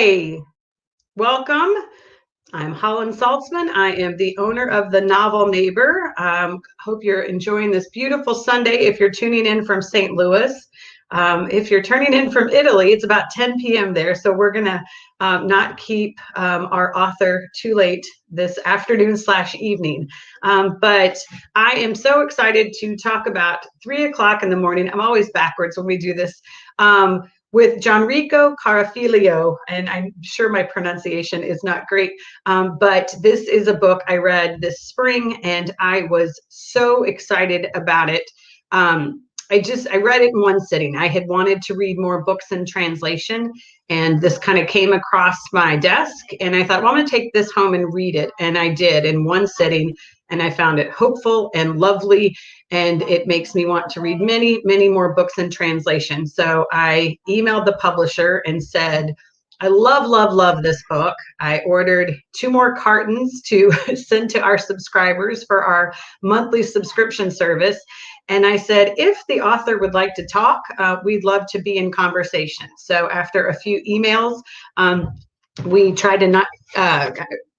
Hi, welcome. I'm Holland Saltzman. I am the owner of the Novel Neighbor. Hope you're enjoying this beautiful Sunday. If you're tuning in from St. Louis, if you're turning in from Italy, it's about 10 p.m. there. So we're going to not keep our author too late this afternoon/evening. But I am so excited to talk about 3 o'clock in the morning. I'm always backwards when we do this. With Gianrico Carofiglio, and I'm sure my pronunciation is not great, but this is a book I read this spring, and I was so excited about it. I read it in one sitting. I had wanted to read more books in translation, and this kind of came across my desk, and I thought, well, I'm going to take this home and read it, and I did in one sitting, and I found it hopeful and lovely, and it makes me want to read many, many more books in translation. So I emailed the publisher and said, I love, love, love this book. I ordered 2 more cartons to send to our subscribers for our monthly subscription service. And I said, if the author would like to talk, we'd love to be in conversation. So after a few emails, we tried to not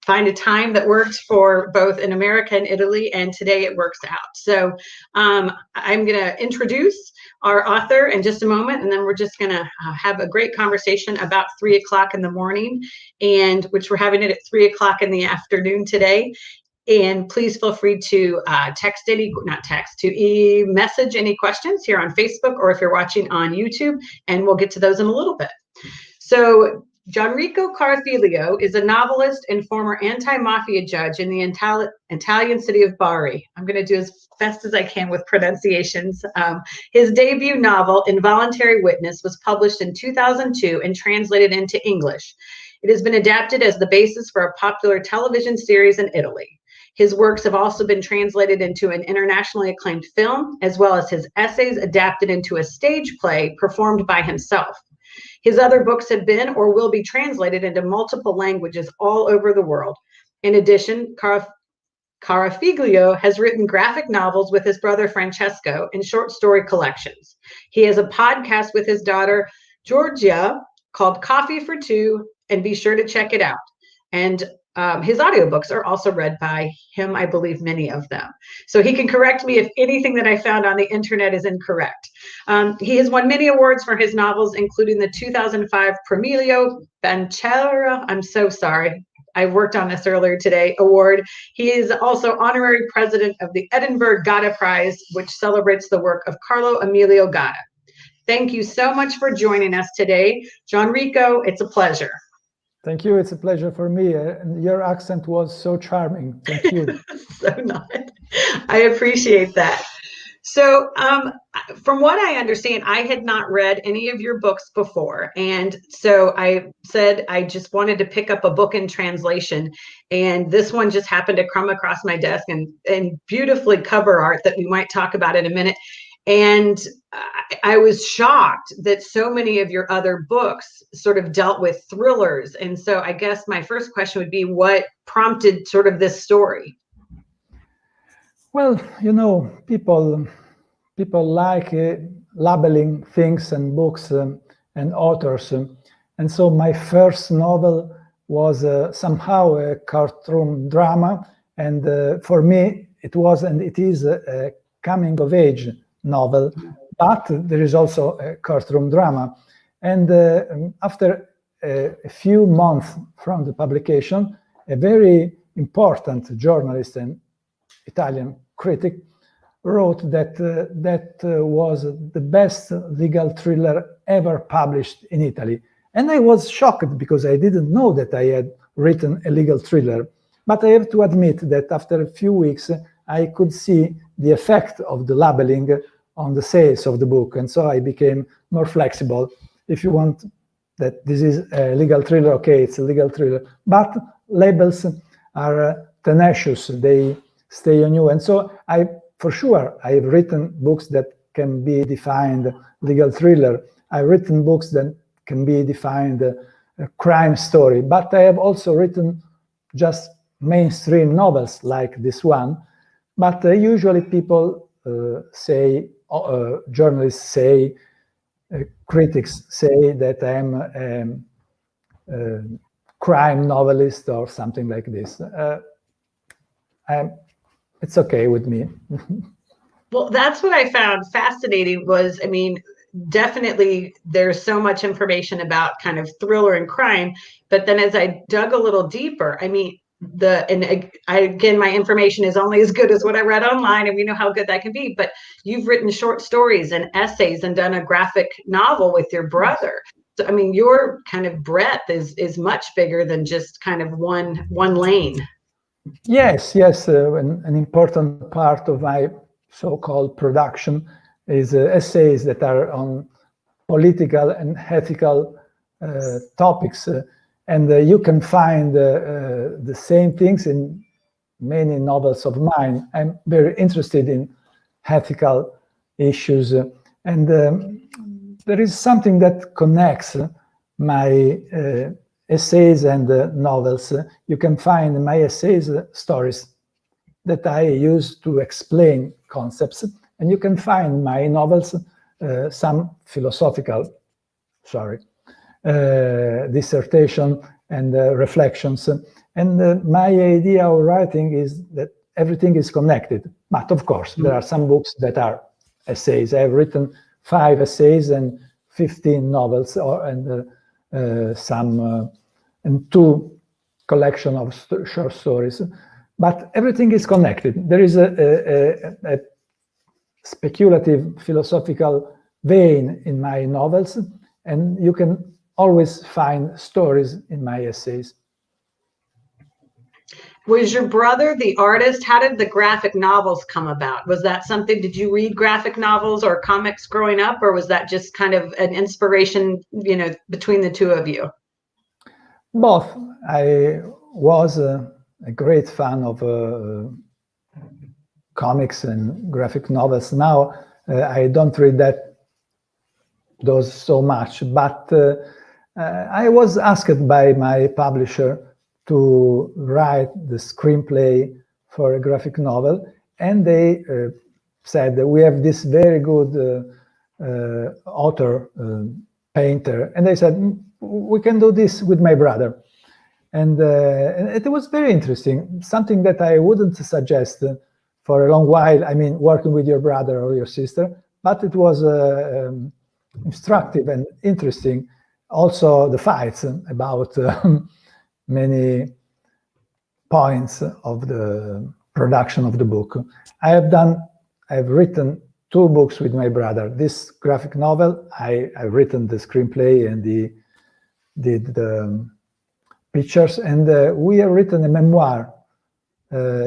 find a time that works for both in America and Italy, and today it works out. So I'm going to introduce our author in just a moment, and then we're just going to have a great conversation about 3 o'clock in the morning, and which we're having it at 3 o'clock in the afternoon today. And please feel free to message any questions here on Facebook, or if you're watching on YouTube, and we'll get to those in a little bit. So Gianrico Carofiglio is a novelist and former anti-mafia judge in the Italian city of Bari. I'm going to do as best as I can with pronunciations. His debut novel, Involuntary Witness, was published in 2002 and translated into English. It has been adapted as the basis for a popular television series in Italy. His works have also been translated into an internationally acclaimed film, as well as his essays adapted into a stage play performed by himself. His other books have been or will be translated into multiple languages all over the world. In addition, Carofiglio has written graphic novels with his brother Francesco and short story collections. He has a podcast with his daughter Giorgia called Coffee for Two, and be sure to check it out. And his audiobooks are also read by him, I believe many of them. So he can correct me if anything that I found on the internet is incorrect. He has won many awards for his novels, including the 2005 Premio Banchera, I'm so sorry, I worked on this earlier today, award. He is also honorary president of the Edinburgh Gotta Prize, which celebrates the work of Carlo Emilio Gatta. Thank you so much for joining us today. Gianrico, it's a pleasure. Thank you. It's a pleasure for me. And your accent was so charming. Thank you. So nice. I appreciate that. So from what I understand, I had not read any of your books before. And so I said I just wanted to pick up a book in translation. And this one just happened to come across my desk, and beautifully cover art that we might talk about in a minute. And I was shocked that so many of your other books sort of dealt with thrillers. And so I guess my first question would be, what prompted sort of this story? Well, you know, people like labeling things and books and authors. And so my first novel was somehow a courtroom drama. And for me, it was and it is a coming of age novel, but there is also a courtroom drama. And after a few months from the publication, a very important journalist and Italian critic wrote that that was the best legal thriller ever published in Italy. And I was shocked because I didn't know that I had written a legal thriller. But I have to admit that after a few weeks, I could see the effect of the labeling on the sales of the book. And so I became more flexible. If you want that this is a legal thriller, okay, it's a legal thriller. But labels are tenacious, they stay on you. And so for sure, I have written books that can be defined legal thriller. I've written books that can be defined a crime story. But I have also written just mainstream novels like this one. But usually people say, journalists say, critics say that I am crime novelist or something like this. It's okay with me. Well, that's what I found fascinating was, I mean, definitely there's so much information about kind of thriller and crime, but then as I dug a little deeper, I mean, again, my information is only as good as what I read online, and we know how good that can be, but you've written short stories and essays and done a graphic novel with your brother. So, I mean, your kind of breadth is much bigger than just kind of one lane. Yes, an important part of my so-called production is essays that are on political and ethical topics. And you can find the same things in many novels of mine. I'm very interested in ethical issues. And there is something that connects my essays and novels. You can find in my essays stories that I use to explain concepts, and you can find in my novels some philosophical, dissertation and reflections. And my idea of writing is that everything is connected. But of course, there are some books that are essays. I've written 5 essays and 15 novels, and 2 collection of short stories. But everything is connected. There is a speculative philosophical vein in my novels, and you can always find stories in my essays. Was your brother the artist? How did the graphic novels come about? Was that something, did you read graphic novels or comics growing up, or was that just kind of an inspiration, between the two of you? Both. I was a great fan of comics and graphic novels. Now I don't read those so much, but I was asked by my publisher to write the screenplay for a graphic novel, and they said that we have this very good author, painter, and they said, we can do this with my brother. And it was very interesting, something that I wouldn't suggest for a long while, I mean, working with your brother or your sister, but it was instructive and interesting. Also, the fights about many points of the production of the book. I've written 2 books with my brother. This graphic novel, I've written the screenplay and did the pictures, and we have written a memoir,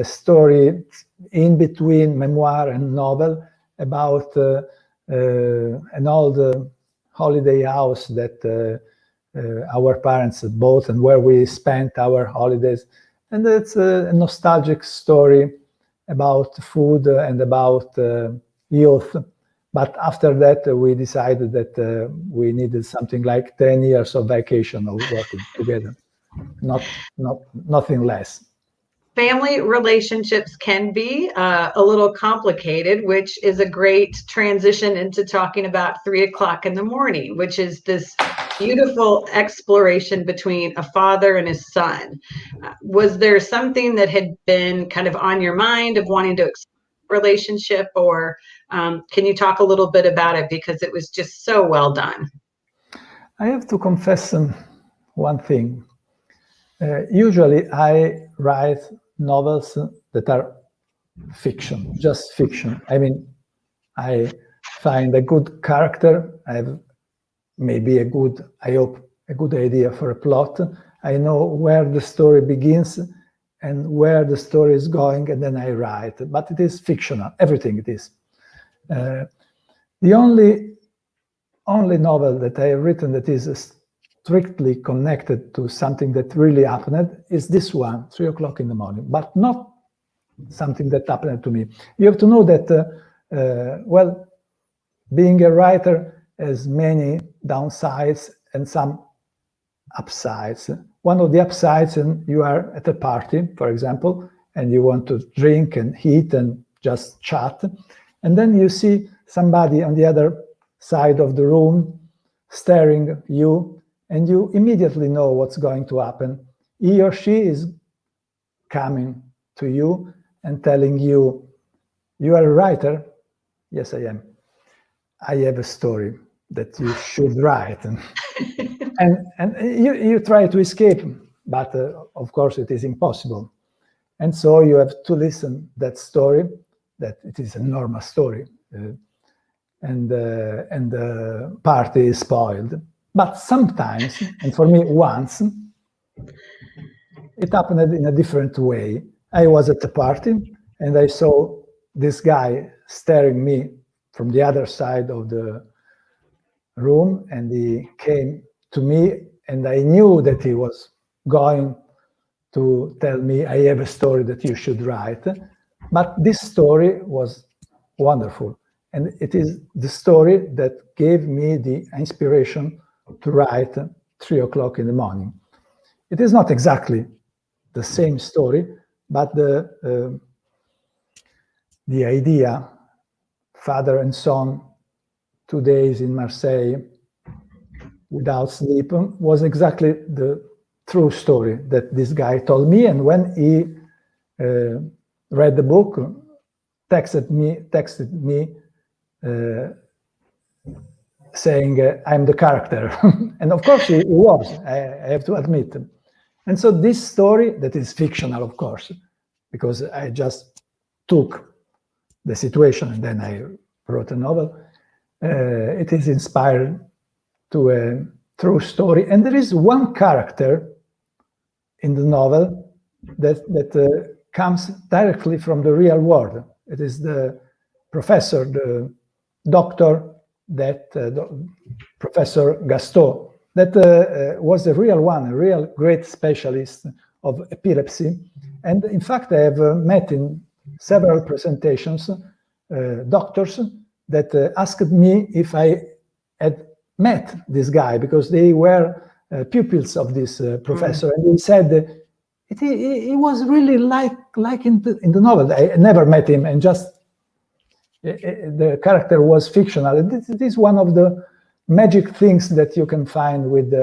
story in between memoir and novel about an old holiday house that our parents bought and where we spent our holidays. And it's a nostalgic story about food and about youth. But after that, we decided that we needed something like 10 years of vacation of working together, nothing less. Family relationships can be a little complicated, which is a great transition into talking about 3 o'clock in the morning, which is this beautiful exploration between a father and his son. Was there something that had been kind of on your mind of wanting to explore relationship, or can you talk a little bit about it, because it was just so well done? I have to confess one thing. Usually I write novels that are fiction, just fiction. I mean, I find a good character, I have maybe I hope, a good idea for a plot. I know where the story begins and where the story is going, and then I write. But it is fictional, everything it is. The only novel that I have written that is strictly connected to something that really happened is this one, 3 o'clock in the morning, but not something that happened to me. You have to know that, well, being a writer has many downsides and some upsides. One of the upsides, and you are at a party, for example, and you want to drink and eat and just chat, and then you see somebody on the other side of the room staring you and you immediately know what's going to happen. He or she is coming to you and telling you, you are a writer? Yes, I am. I have a story that you should write. And you try to escape, but of course it is impossible. And so you have to listen that story, that it is a normal story, and the party is spoiled. But sometimes, and for me once, it happened in a different way. I was at the party and I saw this guy staring me from the other side of the room, and he came to me, and I knew that he was going to tell me, I have a story that you should write. But this story was wonderful. And it is the story that gave me the inspiration to write 3 o'clock in the morning. It is not exactly the same story, but the idea, father and son, 2 days in Marseille without sleep, was exactly the true story that this guy told me. And when he read the book, texted me saying, I'm the character. And of course he was, I have to admit. And so this story, that is fictional, of course, because I just took the situation and then I wrote a novel, it is inspired to a true story. And there is one character in the novel that comes directly from the real world. It is the professor, the doctor, that Professor Gaston, that was a real one, a real great specialist of epilepsy. And in fact, I have met in several presentations doctors that asked me if I had met this guy, because they were pupils of this professor, and he said he was really like in the novel. I never met him, and just the character was fictional. It is one of the magic things that you can find with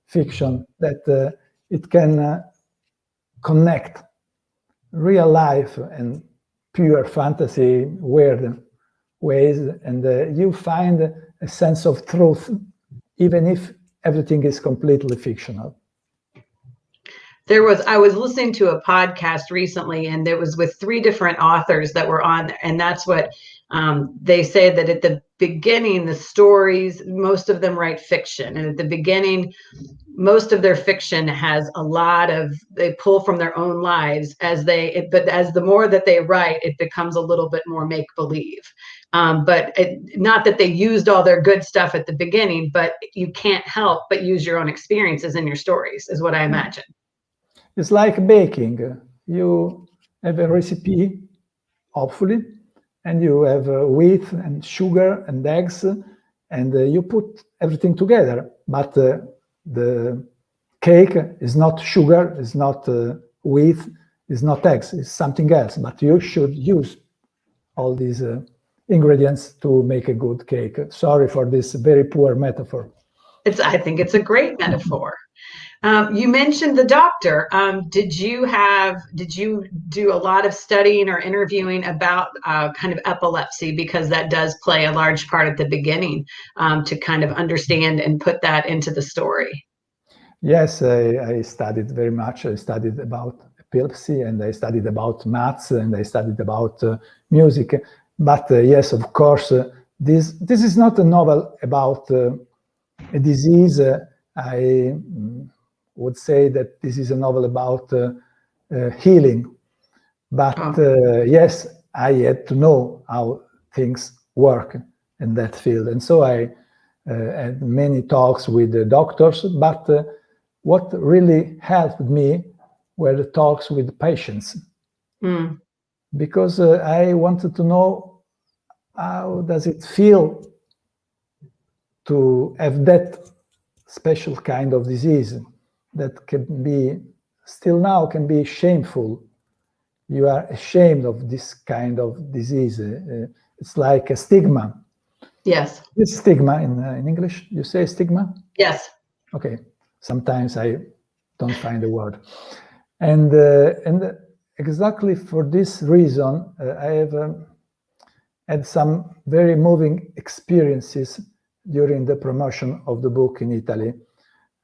fiction, that it can connect real life and pure fantasy weird ways, and you find a sense of truth, even if everything is completely fictional. I was listening to a podcast recently, and it was with 3 different authors that were on there, and that's what they say, that at the beginning, the stories, most of them write fiction, and at the beginning, most of their fiction has a lot of, they pull from their own lives but as the more that they write, it becomes a little bit more make-believe. But not that they used all their good stuff at the beginning, but you can't help but use your own experiences in your stories, is what I imagine. It's like baking. You have a recipe, hopefully, and you have wheat and sugar and eggs, and you put everything together. But the cake is not sugar, is not wheat, is not eggs, it's something else. But you should use all these ingredients to make a good cake. Sorry for this very poor metaphor. I think it's a great metaphor. You mentioned the doctor. Did you do a lot of studying or interviewing about kind of epilepsy, because that does play a large part at the beginning, to kind of understand and put that into the story? Yes, I studied very much. I studied about epilepsy, and I studied about maths, and I studied about music. But yes, of course, this is not a novel about a disease. I would say that this is a novel about healing. But yes, I had to know how things work in that field. And so I had many talks with the doctors, but what really helped me were the talks with patients. Because I wanted to know, how does it feel to have that special kind of disease that can be, still now, can be shameful. You are ashamed of this kind of disease. It's like a stigma. Yes. It's stigma in English. You say stigma? Yes. Okay, sometimes I don't find the word. And exactly for this reason, I have had some very moving experiences during the promotion of the book in Italy.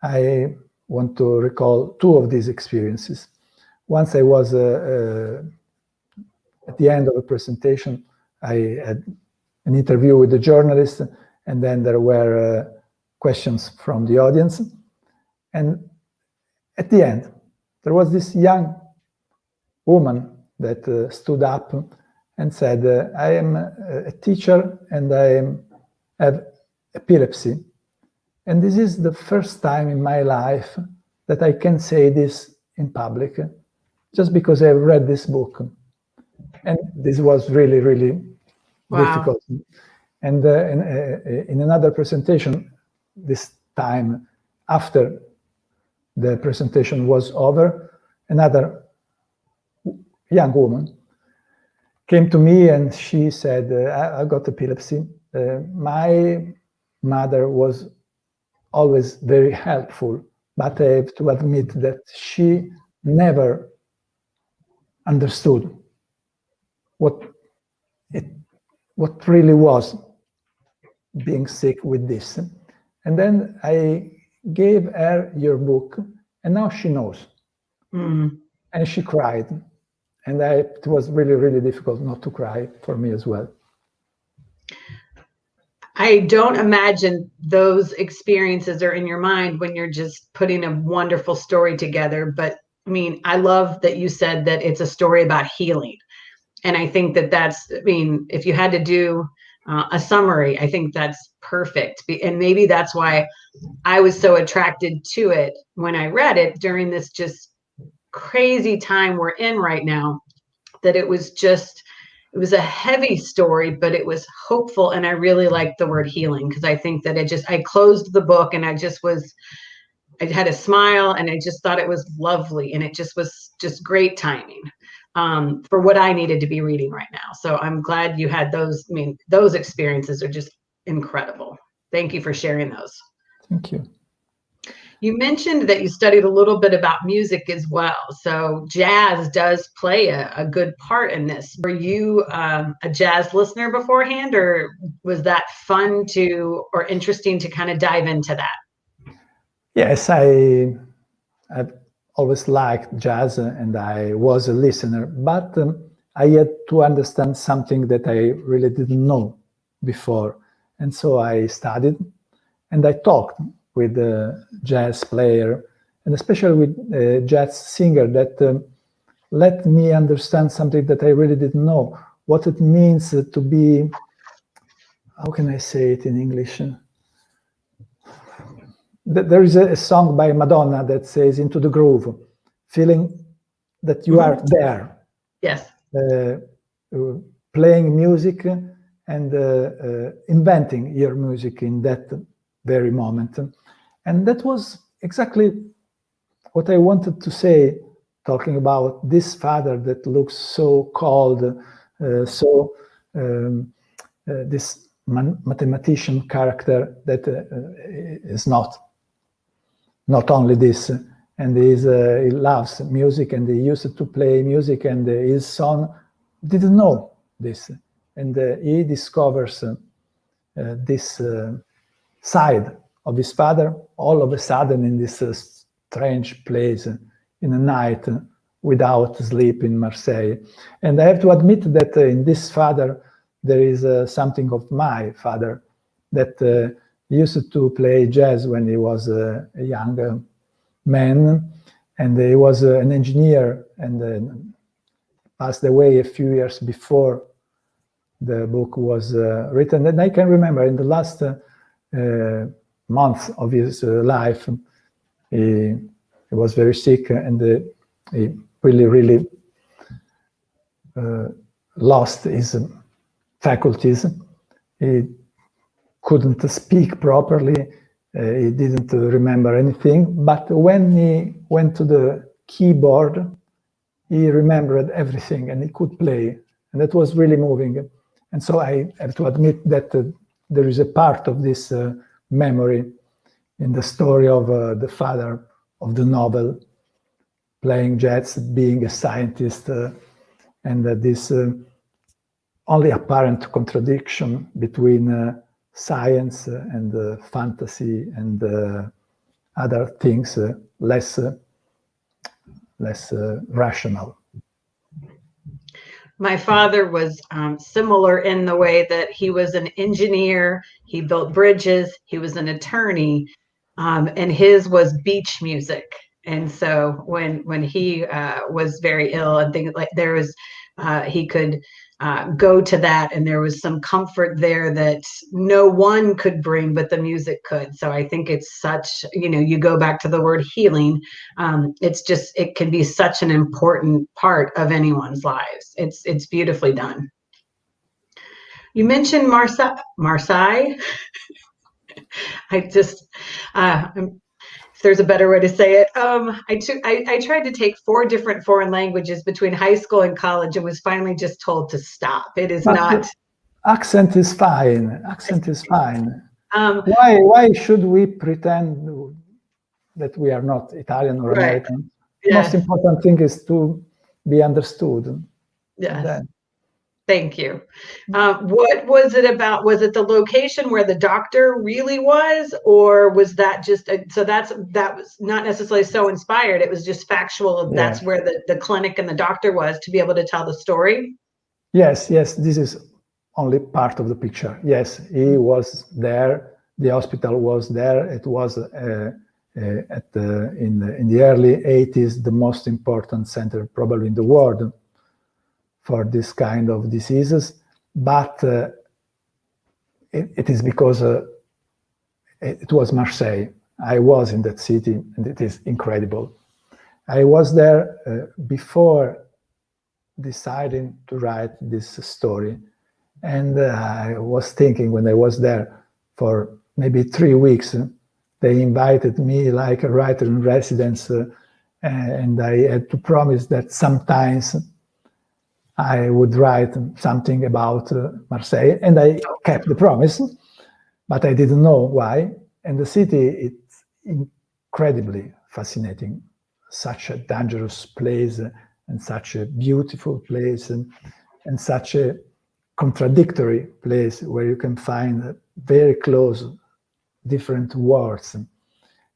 I want to recall two of these experiences. Once I was at the end of a presentation, I had an interview with the journalist, and then there were questions from the audience. And at the end, there was this young woman that stood up and said, I am a teacher and I have epilepsy. And this is the first time in my life that I can say this in public, just because I've read this book. And this was really, really difficult. And in another presentation, this time after the presentation was over, another young woman came to me and she said, I got epilepsy. My mother was always very helpful, but I have to admit that she never understood what really was being sick with this. And then I gave her your book, and now she knows. And she cried. And it was really, really difficult not to cry for me as well. I don't imagine those experiences are in your mind when you're just putting a wonderful story together. But I mean, I love that you said that it's a story about healing. And I think that that's, I mean, if you had to do a summary, I think that's perfect. And maybe that's why I was so attracted to it when I read it during this just crazy time we're in right now, that it was a heavy story, but it was hopeful. And I really liked the word healing, because I think that I closed the book and I had a smile and I just thought it was lovely. And it just was just great timing for what I needed to be reading right now. So I'm glad you had those. I mean, those experiences are just incredible. Thank you for sharing those. Thank you. You mentioned that you studied a little bit about music as well. So jazz does play a good part in this. Were you a jazz listener beforehand, or was that fun or interesting to kind of dive into that? Yes, I've always liked jazz and I was a listener, but I had to understand something that I really didn't know before. And so I studied and I talked with a jazz player, and especially with a jazz singer that let me understand something that I really didn't know, what it means to be, how can I say it in English? There is a song by Madonna that says, "Into the groove," feeling that you are there. Yes. Playing music and inventing your music in that very moment. And that was exactly what I wanted to say, talking about this father that looks so cold, this mathematician character that is not only this, and he loves music and he used to play music, and his son didn't know this, and he discovers this side of his father all of a sudden in this strange place in a night without sleep in Marseille. And I have to admit that in this father there is something of my father, that used to play jazz when he was a young man, and he was an engineer and passed away a few years before the book was written. And I can remember in the last month of his life, he was very sick, and he really lost his faculties. He couldn't speak properly. He didn't remember anything. But when he went to the keyboard, he remembered everything and he could play. And that was really moving. And so I have to admit that there is a part of this memory in the story of the father of the novel playing jazz, being a scientist, and this only apparent contradiction between science and fantasy and other things less rational. My father was similar in the way that he was an engineer, he built bridges, he was an attorney, and his was beach music. And so when he was very ill and things like there was, he could go to that, and there was some comfort there that no one could bring, but the music could. So I think it's such, you go back to the word healing. It's just, it can be such an important part of anyone's lives. It's beautifully done. You mentioned Marseille. I just, if there's a better way to say it. I tried to take 4 different foreign languages between high school and college and was finally just told to stop. It is But not. Accent is fine. Accent is fine. Why should we pretend that we are not Italian or Right. American? Yes. Most important thing is to be understood. Yes. Thank you. What was it about? Was it the location where the doctor really was, or was that just that was not necessarily so inspired? It was just factual. Yeah. That's where the clinic and the doctor was to be able to tell the story. Yes. This is only part of the picture. Yes, he was there. The hospital was there. It was in the early 80s the most important center probably in the world for this kind of diseases, but it is because it was Marseille. I was in that city, and it is incredible. I was there before deciding to write this story, and I was thinking when I was there for maybe 3 weeks, they invited me like a writer in residence, and I had to promise that sometimes I would write something about Marseille, and I kept the promise, but I didn't know why. And the city, it's incredibly fascinating. Such a dangerous place, and such a beautiful place, and such a contradictory place where you can find very close different worlds.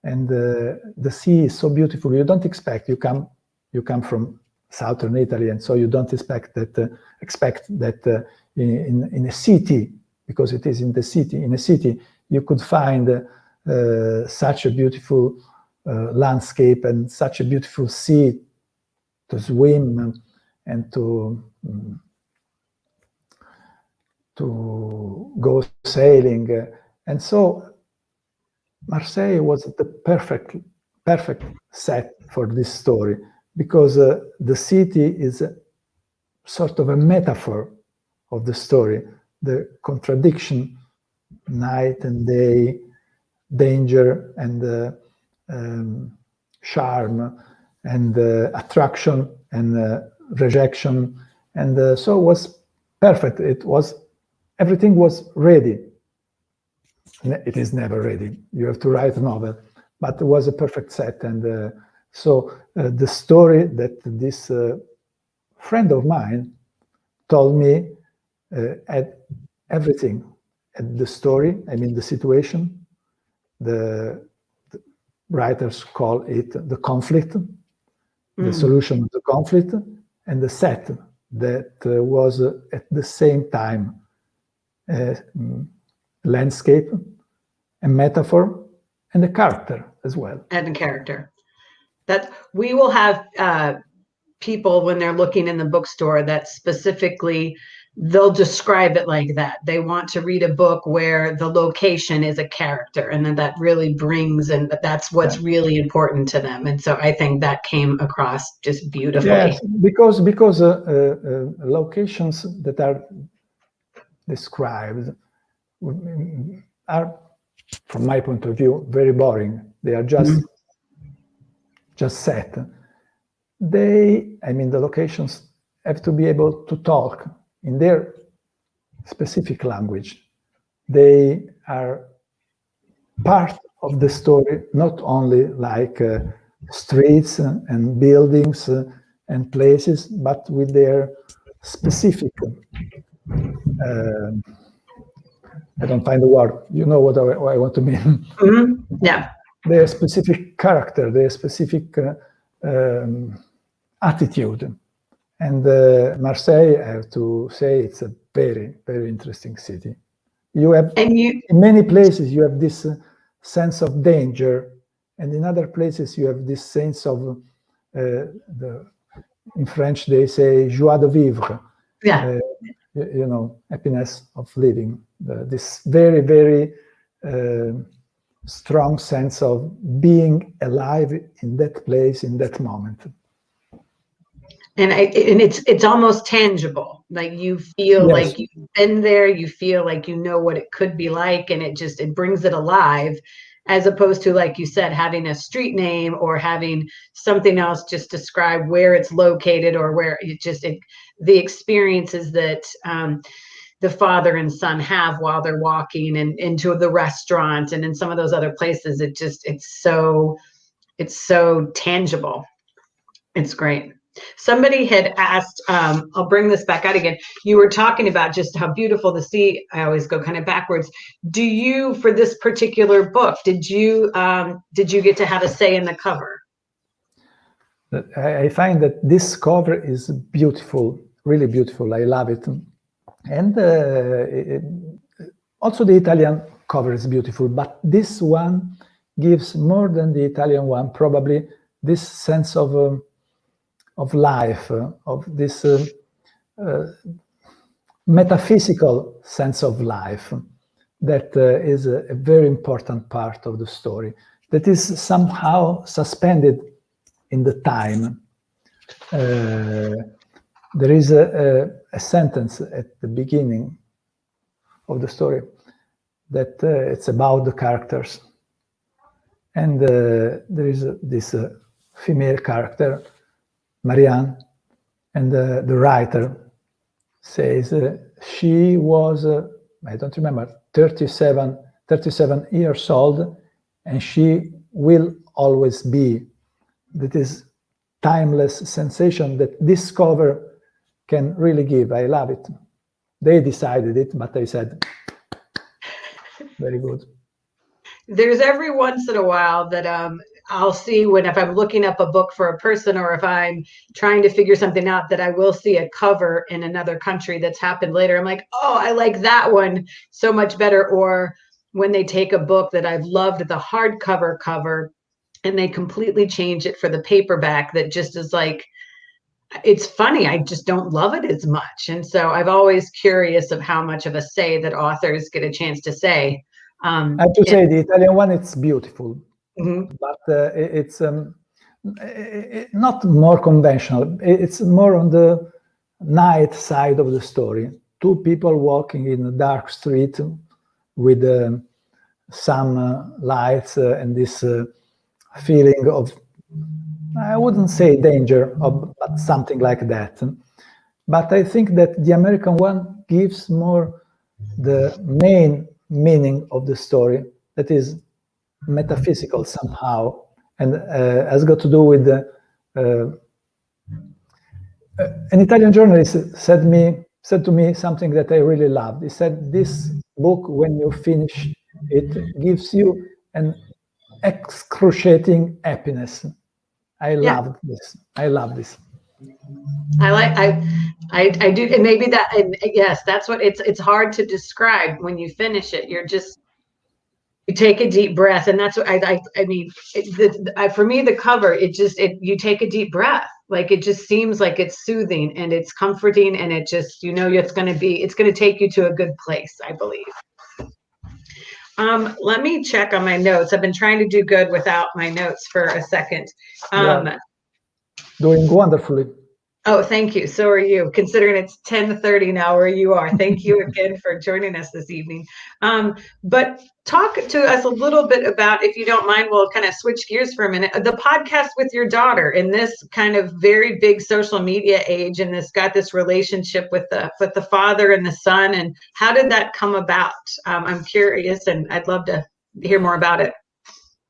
And the sea is so beautiful. You don't expect, you come from southern Italy, and so you don't expect that in a city, because it is in the city. In a city, you could find such a beautiful landscape and such a beautiful sea to swim and to go sailing. And so Marseille was the perfect set for this story, because the city is sort of a metaphor of the story, the contradiction, night and day, danger and charm and attraction and rejection. And so it was perfect. Everything was ready. It is never ready. You have to write a novel, but it was a perfect set. And so the story that this friend of mine told me had everything. At the story, I mean the situation, the writers call it the conflict, the solution of the conflict, and the set that was at the same time landscape, a metaphor, and a character as well. And a character. That we will have people when they're looking in the bookstore that specifically they'll describe it like that. They want to read a book where the location is a character, and then that really brings, and that's what's really important to them. And so I think that came across just beautifully. Yes, because locations that are described are, from my point of view, very boring. They are just set. The locations have to be able to talk in their specific language. They are part of the story, not only like streets and buildings and places, but with their specific, I don't find the word, you know what I want to mean. Yeah. Their specific character, their specific attitude. And Marseille, I have to say, it's a very, very interesting city. You have, And you, in many places, you have this sense of danger, and in other places, you have this sense of, in French, they say joie de vivre, yeah. you know, happiness of living. This very, very strong sense of being alive in that place, in that moment. And it's almost tangible. Like you feel Yes, like you've been there, you feel like you know what it could be like, and it brings it alive, as opposed to, like you said, having a street name or having something else just describe where it's located, or where the experiences that the father and son have while they're walking and into the restaurant and in some of those other places. It's so tangible. It's great. Somebody had asked, I'll bring this back out again. You were talking about just how beautiful the sea. I always go kind of backwards. Do you, for this particular book, did you get to have a say in the cover? I find that this cover is beautiful, really beautiful. I love it. And also the Italian cover is beautiful, but this one gives more than the Italian one, probably this sense of life, of this metaphysical sense of life that is a very important part of the story, that is somehow suspended in the time. There is a sentence at the beginning of the story that it's about the characters. And there is this female character, Marianne, and the writer says she was, I don't remember, 37 years old, and she will always be. That is timeless sensation that this cover can really give. I love it. They decided it, but I said, very good. There's every once in a while that I'll see if I'm looking up a book for a person, or if I'm trying to figure something out, that I will see a cover in another country that's happened later. I'm like, oh, I like that one so much better. Or when they take a book that I've loved the hardcover cover and they completely change it for the paperback, that just is like, it's funny. I just don't love it as much. And so I'm always curious of how much of a say that authors get a chance to say. I have to say, the Italian one, it's beautiful, but it's not more conventional. It's more on the night side of the story. Two people walking in a dark street with some lights and this feeling of, I wouldn't say danger, but something like that. But I think that the American one gives more the main meaning of the story, that is metaphysical somehow, and has got to do with an Italian journalist said to me something that I really loved. He said, this book, when you finish it, gives you an excruciating happiness. I love this. I love this. I do, and maybe that, and yes, that's what it's hard to describe. When you finish it, you take a deep breath, and that's what I mean. For me, the cover, you take a deep breath. Like, it just seems like it's soothing and it's comforting, and it just, it's going to take you to a good place, I believe. Let me check on my notes. I've been trying to do good without my notes for a second. Doing wonderfully. Oh, thank you. So are you, considering it's 10:30 now where you are. Thank you again for joining us this evening. But talk to us a little bit about, if you don't mind, we'll kind of switch gears for a minute, the podcast with your daughter in this kind of very big social media age, and this relationship with the father and the son, and how did that come about? I'm curious, and I'd love to hear more about it.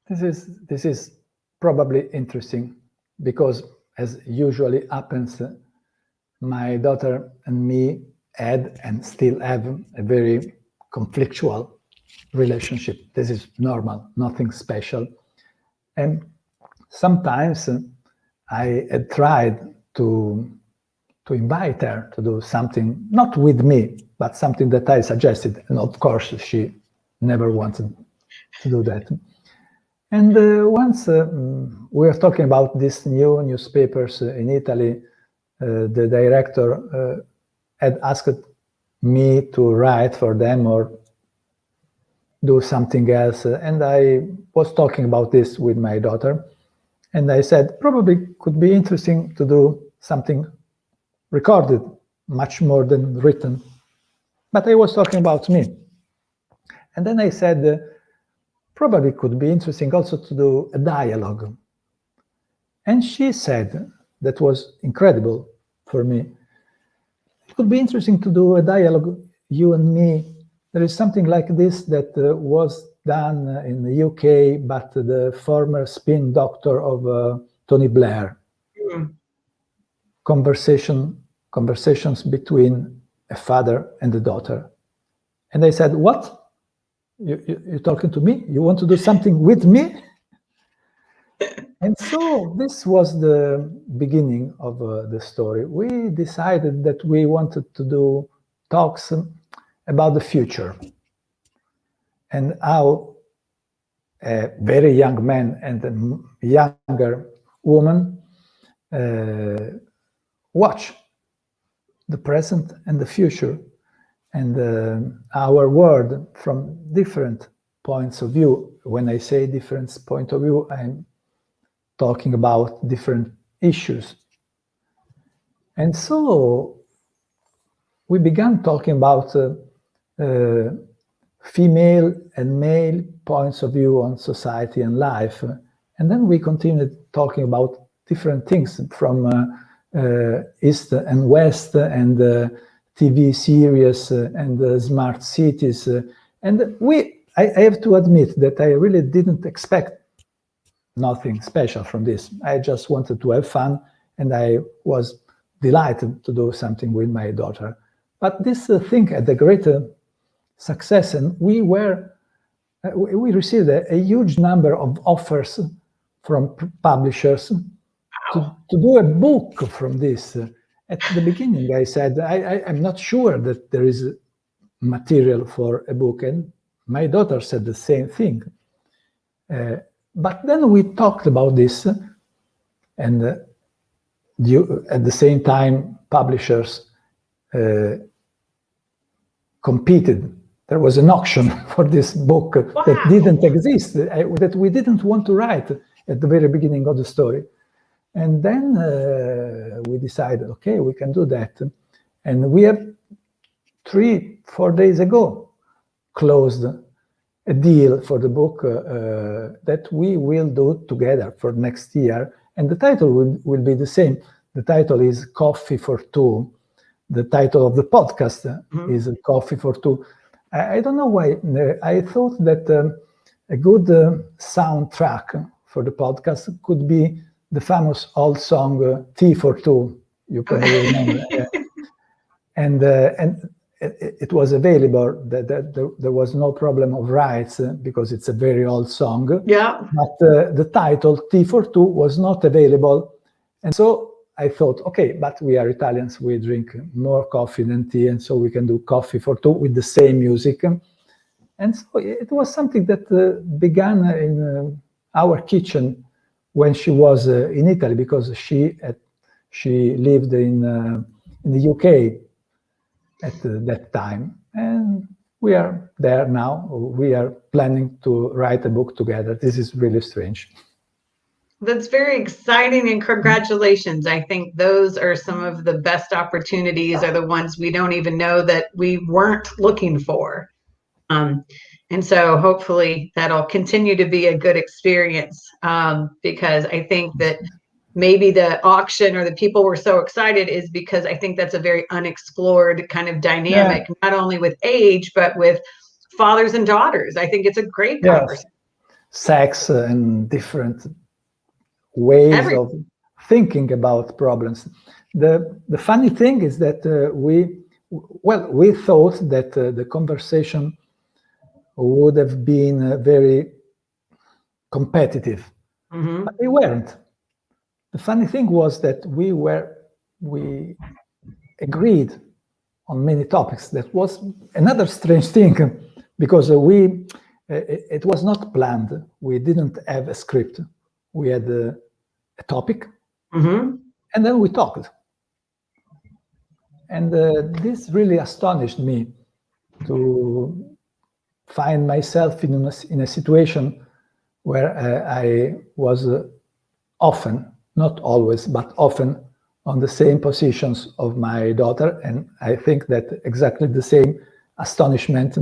This is probably interesting because, as usually happens, my daughter and me had and still have a very conflictual relationship. This is normal, nothing special. And sometimes I had tried to invite her to do something, not with me, but something that I suggested. And of course, she never wanted to do that. And once we were talking about these new newspapers in Italy, the director had asked me to write for them or do something else. And I was talking about this with my daughter. And I said, probably could be interesting to do something recorded, much more than written. But I was talking about me. And then I said, probably could be interesting also to do a dialogue. And she said, that was incredible for me, it could be interesting to do a dialogue, you and me. There is something like this that was done in the UK, but the former spin doctor of Tony Blair. Conversations between a father and a daughter. And I said, what? You're talking to me? You want to do something with me? And so this was the beginning of the story. We decided that we wanted to do talks about the future and how a very young man and a younger woman watch the present and the future and our world from different points of view. When I say different point of view, I'm talking about different issues. And so we began talking about female and male points of view on society and life. And then we continued talking about different things from East and West and TV series and smart cities. And I have to admit that I really didn't expect nothing special from this. I just wanted to have fun, and I was delighted to do something with my daughter. But this thing had a great success, and we received a huge number of offers from publishers to do a book from this. At the beginning, I said, I'm not sure that there is material for a book, and my daughter said the same thing. But then we talked about this, and at the same time, publishers competed. There was an auction for this book that didn't exist, that we didn't want to write at the very beginning of the story. And then we decided, okay, we can do that. And we have 3-4 days ago closed a deal for the book that we will do together for next year. And the title will be the same. The title is Coffee for Two. The title of the podcast is Coffee for Two. I don't know why. I thought that a good soundtrack for the podcast could be the famous old song Tea for Two. You can remember. And it was available. There was no problem of rights because it's a very old song. Yeah. But the title Tea for Two was not available, and so I thought, okay, but we are Italians, we drink more coffee than tea, and so we can do Coffee for Two with the same music. And so it was something that began in our kitchen when she was in Italy, because she lived in the UK at that time, and we are there now. We are planning to write a book together. This is really strange. That's very exciting, and congratulations. I think those are some of the best opportunities, are the ones we don't even know that we weren't looking for. And so hopefully that'll continue to be a good experience, because I think that maybe the auction or the people were so excited is because I think that's a very unexplored kind of dynamic, not only with age, but with fathers and daughters. I think it's a great Yes, conversation. sex and different ways of thinking about problems. The funny thing is that we thought that the conversation would have been very competitive, but they weren't. The funny thing was that we agreed on many topics. That was another strange thing, because it was not planned. We didn't have a script. We had a topic, and then we talked. And this really astonished me, to find myself in a situation where I was often, not always, but often on the same positions of my daughter. And I think that exactly the same astonishment,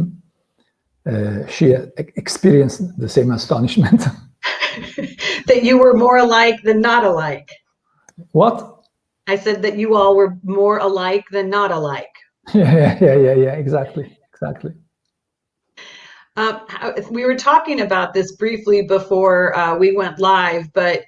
she experienced the same astonishment. That you were more alike than not alike. What? I said that you all were more alike than not alike. Yeah, exactly. We were talking about this briefly before we went live, but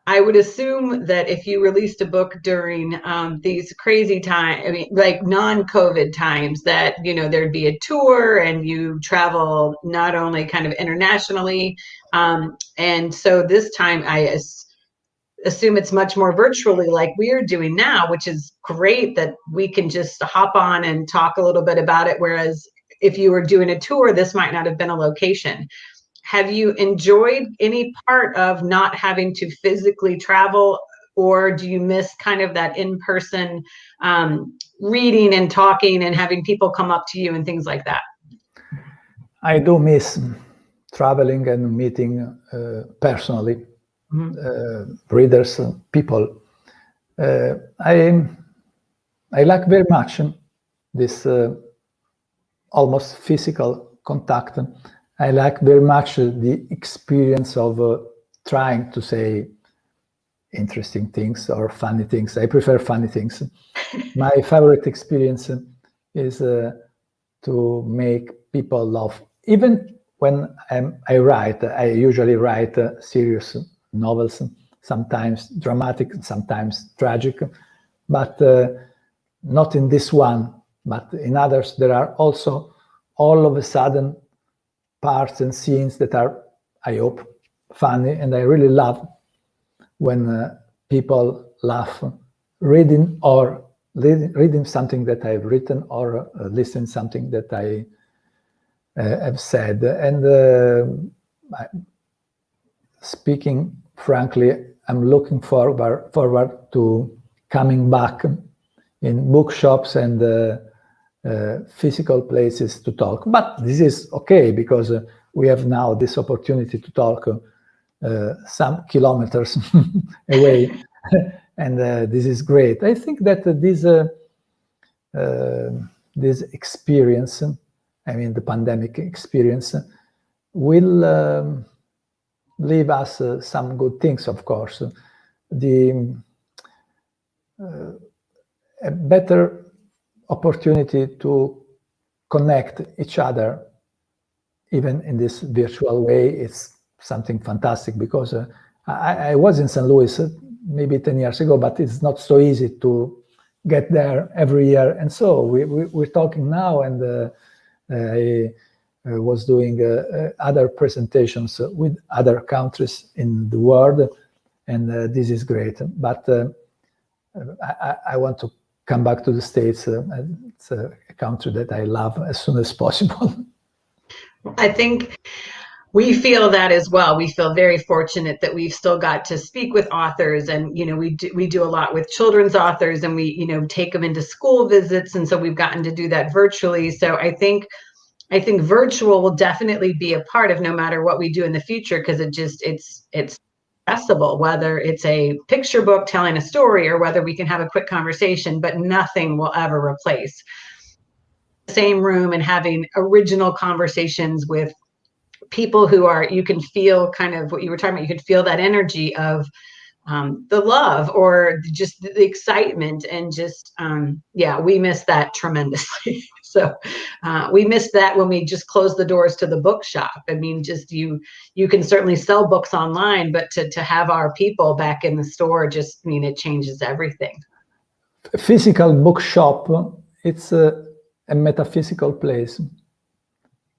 I would assume that if you released a book during these crazy times, I mean, like non-COVID times, that, you know, there'd be a tour and you travel not only kind of internationally. And so this time I assume it's much more virtually like we're doing now, which is great that we can just hop on and talk a little bit about it. Whereas if you were doing a tour, this might not have been a location. Have you enjoyed any part of not having to physically travel, or do you miss kind of that in-person reading and talking and having people come up to you and things like that? I do miss traveling and meeting personally readers, people. I like very much this almost physical contact. I like very much the experience of trying to say interesting things or funny things. I prefer funny things. My favorite experience is to make people laugh. Even when I write, I usually write serious novels, sometimes dramatic, sometimes tragic, but not in this one, but in others. There are also all of a sudden parts and scenes that are, I hope, funny, and I really love when people laugh reading something that I've written, or listening something that I have said. And speaking frankly, I'm looking forward to coming back in bookshops and physical places to talk. But this is okay, because we have now this opportunity to talk some kilometers away, and this is great. I think that this experience, I mean the pandemic experience, will leave us some good things, of course. A better opportunity to connect each other, even in this virtual way, is something fantastic, because I was in St. Louis maybe 10 years ago, but it's not so easy to get there every year. And so we're talking now, and I was doing other presentations with other countries in the world, and this is great. But I want to come back to the States. It's a country that I love as soon as possible. I think we feel that as well. We feel very fortunate that we've still got to speak with authors, and we do a lot with children's authors, and we take them into school visits, and so we've gotten to do that virtually. So I think virtual will definitely be a part of no matter what we do in the future, because it's accessible, whether it's a picture book telling a story or whether we can have a quick conversation, but nothing will ever replace the same room and having original conversations with people who are, you can feel kind of what you were talking about, you can feel that energy of the love or just the excitement and just yeah, we miss that tremendously. So we missed that when we just closed the doors to the bookshop. I mean, just you can certainly sell books online, but to have our people back in the store, just, I mean, it changes everything. A physical bookshop, it's a metaphysical place.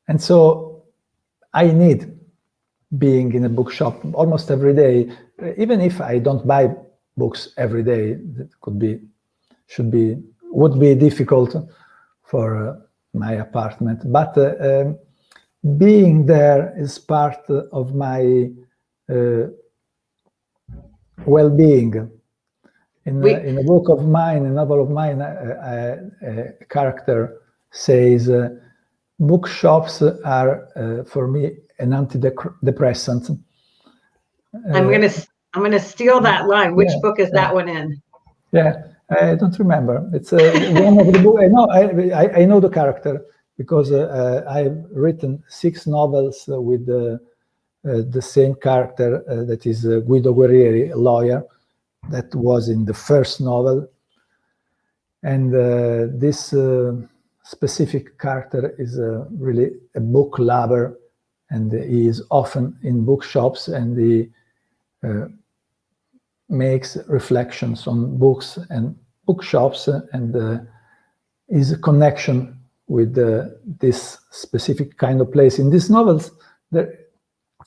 And so I need being in a bookshop almost every day, even if I don't buy books every day. That would be difficult for my apartment. But being there is part of my well-being. In a book of mine, a novel of mine, a character says, bookshops are for me an antidepressant. I'm gonna steal that line. Which book is that one in? Yeah, I don't remember. It's one of the books. I know the character because I've written 6 novels with the same character, that is Guido Guerrieri, a lawyer. That was in the first novel. And this specific character is really a book lover, and he is often in bookshops, and he makes reflections on books and bookshops, and his connection with this specific kind of place. In these novels, there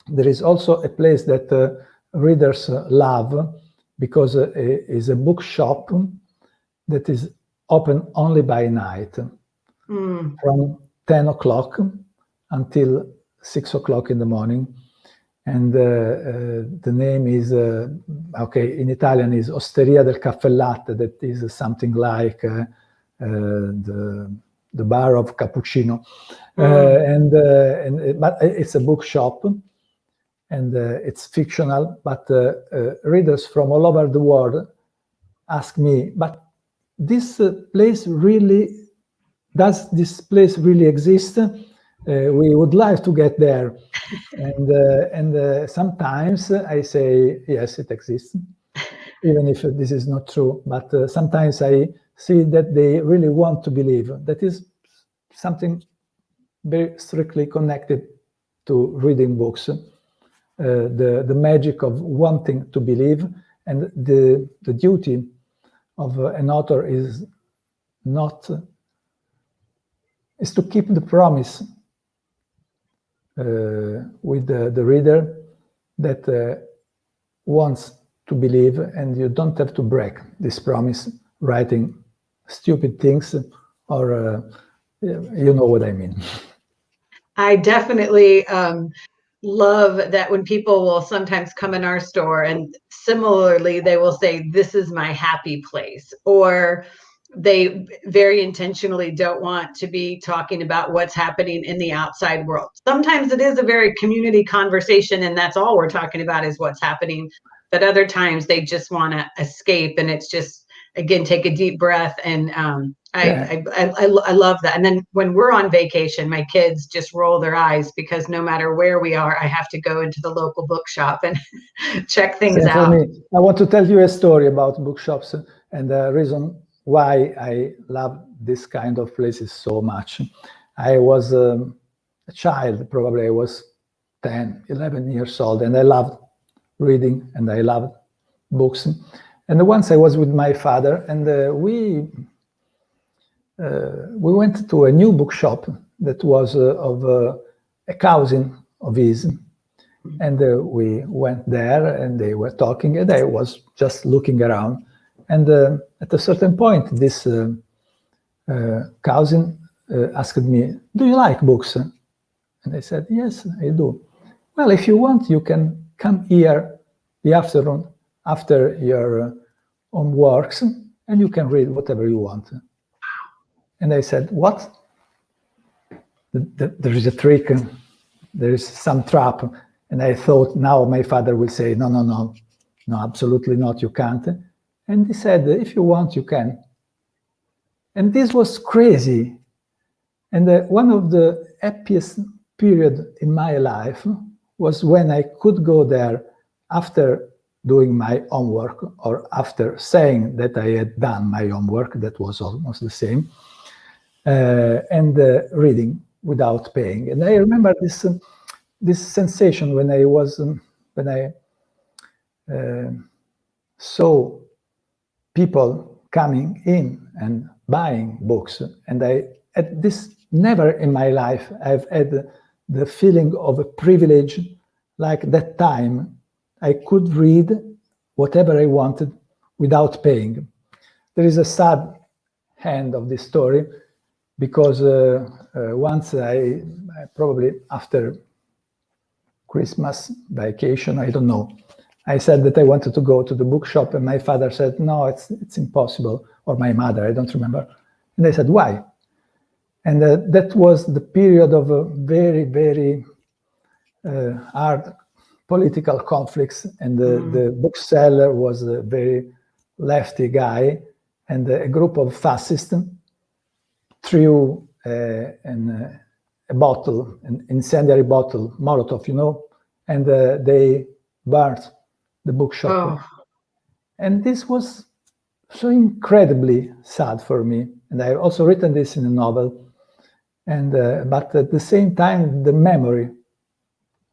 is also a place that readers love, because it is a bookshop that is open only by night, from 10 o'clock until 6 o'clock in the morning. And the name is, okay, in Italian is Osteria del Caffè Latte, that is something like the bar of cappuccino. But it's a bookshop, and it's fictional, but readers from all over the world ask me, but this place really, does this place really exist? We would like to get there. And sometimes I say, yes, it exists, even if this is not true. But sometimes I see that they really want to believe. That is something very strictly connected to reading books. The magic of wanting to believe, and the duty of an author is to keep the promise with the reader that wants to believe, and you don't have to break this promise writing stupid things, or you know what I mean. I definitely love that when people will sometimes come in our store, and similarly they will say, this is my happy place, or they very intentionally don't want to be talking about what's happening in the outside world. Sometimes it is a very community conversation, and that's all we're talking about is what's happening. But other times they just want to escape, and it's just, again, take a deep breath. And I love that. And then when we're on vacation, my kids just roll their eyes, because no matter where we are, I have to go into the local bookshop and check things out. For me, I want to tell you a story about bookshops, and the reason why I love this kind of places so much. I was a child, probably I was 10, 11 years old, and I loved reading, and I loved books. And once I was with my father, and we went to a new bookshop that was of a cousin of his. And we went there, and they were talking, and I was just looking around. And at a certain point, this cousin asked me, do you like books? And I said, yes, I do. Well, if you want, you can come here the afternoon after your homeworks, and you can read whatever you want. And I said, what? There is a trick, there is some trap. And I thought, now my father will say, no, absolutely not, you can't. And he said, if you want, you can. And this was crazy. And one of the happiest period in my life was when I could go there after doing my homework, or after saying that I had done my homework, that was almost the same, and reading without paying. And I remember this sensation when I was when I saw people coming in and buying books, and I at this never in my life I've had the feeling of a privilege like that time. I could read whatever I wanted without paying. There is a sad end of this story, because once I probably after Christmas vacation, I don't know, I said that I wanted to go to the bookshop, and my father said, no, it's impossible, or my mother, I don't remember. And I said, why? And that was the period of a very, very hard political conflicts, and the bookseller was a very lefty guy, and a group of fascists threw a bottle, an incendiary bottle, Molotov, and they burnt the bookshop. Oh. And this was so incredibly sad for me. And I've also written this in a novel. And but at the same time, the memory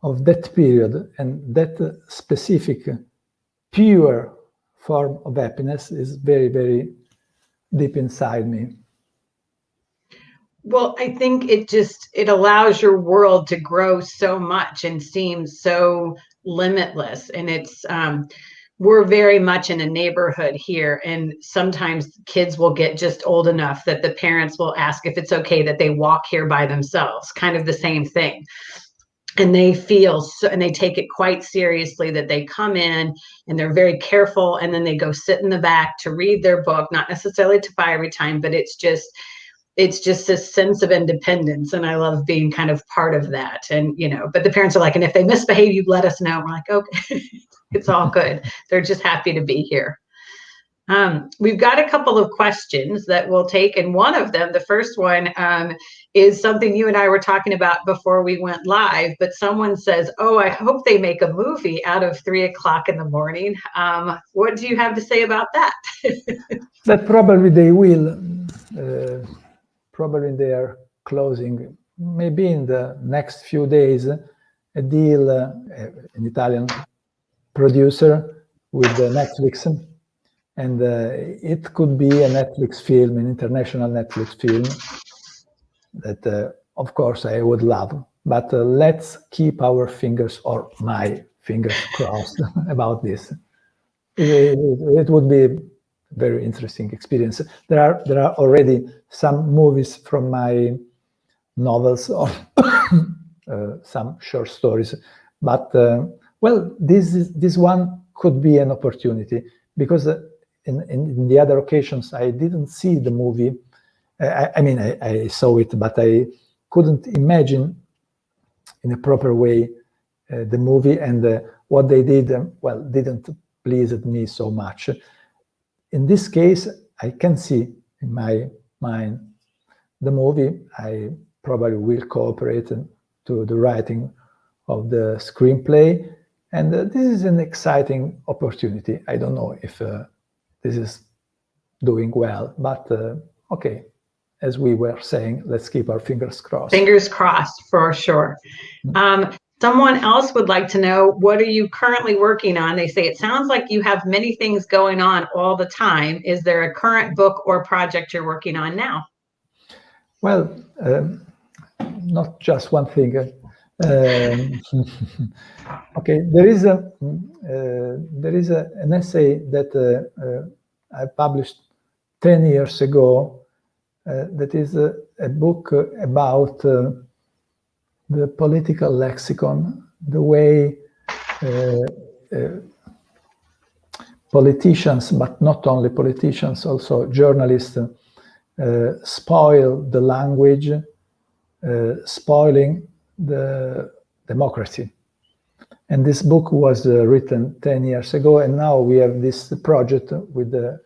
of that period and that specific pure form of happiness is very, very deep inside me. Well, I think it allows your world to grow so much and seems so limitless. And we're very much in a neighborhood here, and sometimes kids will get just old enough that the parents will ask if it's okay that they walk here by themselves, kind of the same thing. And they feel so, and they take it quite seriously, that they come in and they're very careful, and then they go sit in the back to read their book, not necessarily to buy every time, but it's just this sense of independence. And I love being kind of part of that. And, but the parents are like, and if they misbehave, you let us know. We're like, okay, it's all good. They're just happy to be here. We've got a couple of questions that we'll take. And one of them, the first one, is something you and I were talking about before we went live, but someone says, oh, I hope they make a movie out of 3 o'clock in the morning. What do you have to say about that? That probably they will. Probably they are closing, maybe in the next few days, a deal, an Italian producer with Netflix, and it could be a Netflix film, an international Netflix film that, of course, I would love. But let's keep our fingers, or my fingers crossed about this. It would be a very interesting experience. There are already some movies from my novels, or some short stories, but well, this one could be an opportunity, because in the other occasions I didn't see the movie. I mean, I saw it, but I couldn't imagine in a proper way the movie, and what they did, well, didn't please me so much. In this case, I can see in my mind the movie. I probably will cooperate to the writing of the screenplay, and this is an exciting opportunity. I don't know if this is doing well, but okay, as we were saying, let's keep our fingers crossed. Fingers crossed, for sure. Someone else would like to know, what are you currently working on? They say, it sounds like you have many things going on all the time. Is there a current book or project you're working on now? Well, not just one thing. Okay, there is an essay that I published 10 years ago. That is a book about the political lexicon, the way politicians, but not only politicians, also journalists, spoil the language, spoiling the democracy. And this book was written 10 years ago, and now we have this project with a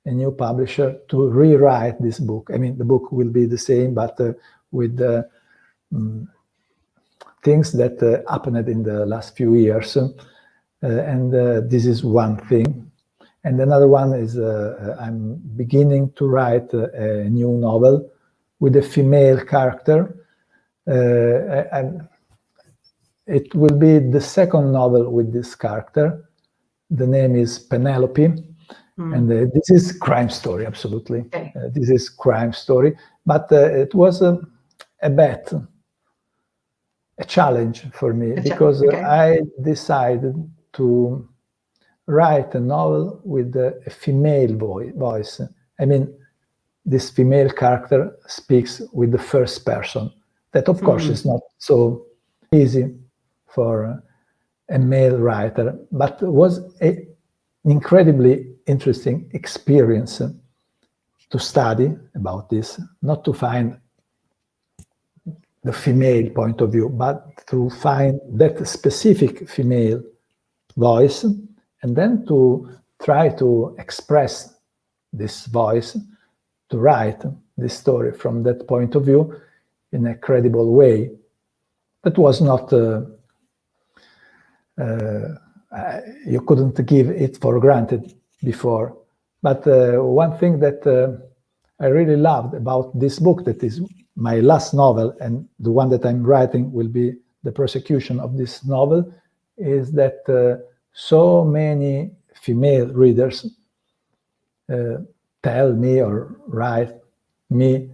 new publisher to rewrite this book. I mean, the book will be the same, but with things that happened in the last few years. and this is one thing. And another one is I'm beginning to write a new novel with a female character. And it will be the second novel with this character. The name is Penelope. And this is crime story, absolutely. Okay. This is crime story, but it was a bet, a challenge for me, because I decided to write a novel with a female voice. I mean, this female character speaks with the first person. That, of course, is not so easy for a male writer, but was an incredibly interesting experience to study about this, not to find the female point of view, but to find that specific female voice, and then to try to express this voice, to write this story from that point of view in a credible way. That was not you couldn't give it for granted before. But one thing that I really loved about this book, that is my last novel, and the one that I'm writing will be the prosecution of this novel, is that so many female readers tell me or write me,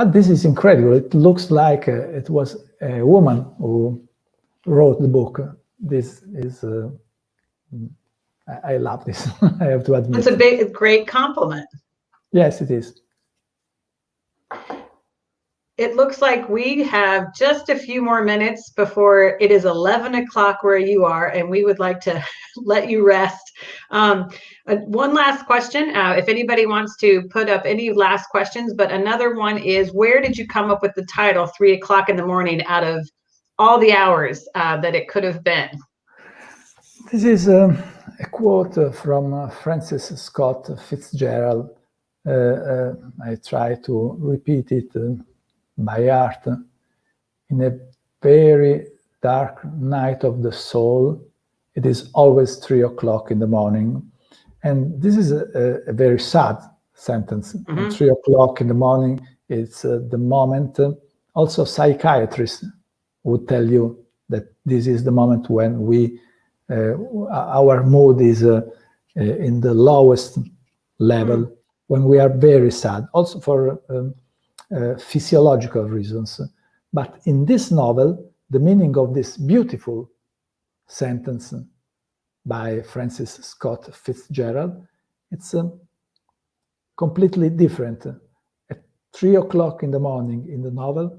this is incredible. It looks like it was a woman who wrote the book. This is, I love this, I have to admit. It's a great compliment. Yes, it is. It looks like we have just a few more minutes before it is 11 o'clock where you are, and we would like to let you rest. One last question, if anybody wants to put up any last questions, but another one is, where did you come up with the title 3 o'clock in the morning out of all the hours that it could have been? This is a quote from Francis Scott Fitzgerald. I try to repeat it by heart. In a very dark night of the soul, it is always 3 o'clock in the morning. And this is a very sad sentence. 3 o'clock in the morning, it's the moment. Also, psychiatrists would tell you that this is the moment when our mood is in the lowest level, when we are very sad, also for physiological reasons. But in this novel, the meaning of this beautiful sentence by Francis Scott Fitzgerald, it's completely different. At 3 o'clock in the morning in the novel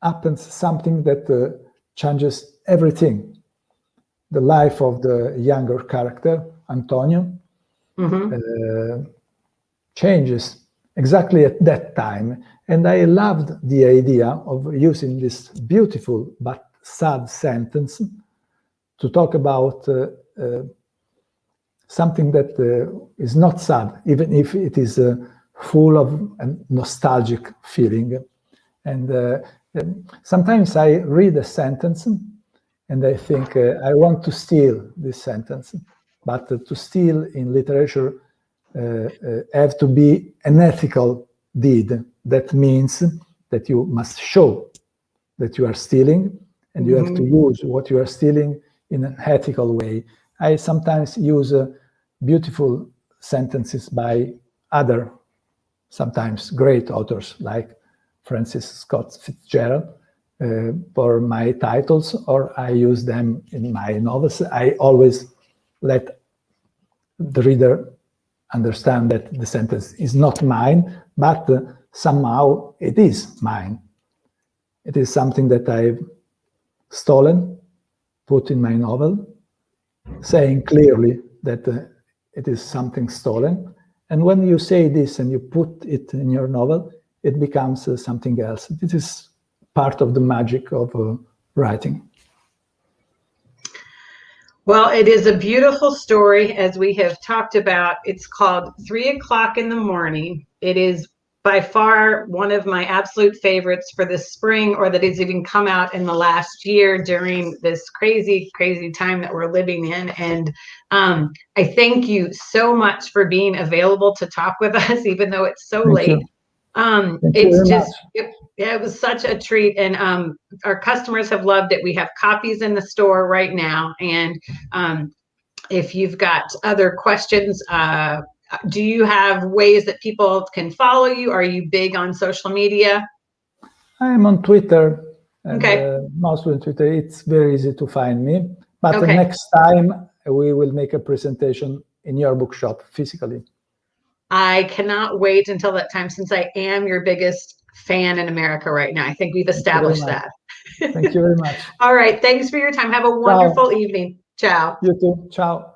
happens something that changes everything. The life of the younger character, Antonio, changes exactly at that time. And I loved the idea of using this beautiful but sad sentence to talk about something that is not sad, even if it is full of a nostalgic feeling. And sometimes I read a sentence and I think I want to steal this sentence, but to steal in literature have to be an ethical deed. That means that you must show that you are stealing, and you have to use what you are stealing in an ethical way. I sometimes use beautiful sentences by other, sometimes great authors, like Francis Scott Fitzgerald, for my titles, or I use them in my novels. I always let the reader understand that the sentence is not mine, but somehow it is mine. It is something that I've stolen, put in my novel, saying clearly that it is something stolen. And when you say this and you put it in your novel, it becomes something else. This is part of the magic of writing. Well, it is a beautiful story, as we have talked about. It's called 3 o'clock in the morning. It is by far one of my absolute favorites for this spring, or that has even come out in the last year during this crazy, crazy time that we're living in. And I thank you so much for being available to talk with us, even though it's so Thank late. you. Thank you It's very just, much. it was such a treat. And our customers have loved it. We have copies in the store right now. And if you've got other questions, do you have ways that people can follow you? Are you big on social media? I am on Twitter, and Okay. mostly on Twitter. It's very easy to find me. But Okay. next time we will make a presentation in your bookshop physically. I cannot wait until that time, since I am your biggest fan in America right now. I think we've established that. Thank you very much. All right. Thanks for your time. Have a Ciao. wonderful evening. Ciao. You too. Ciao.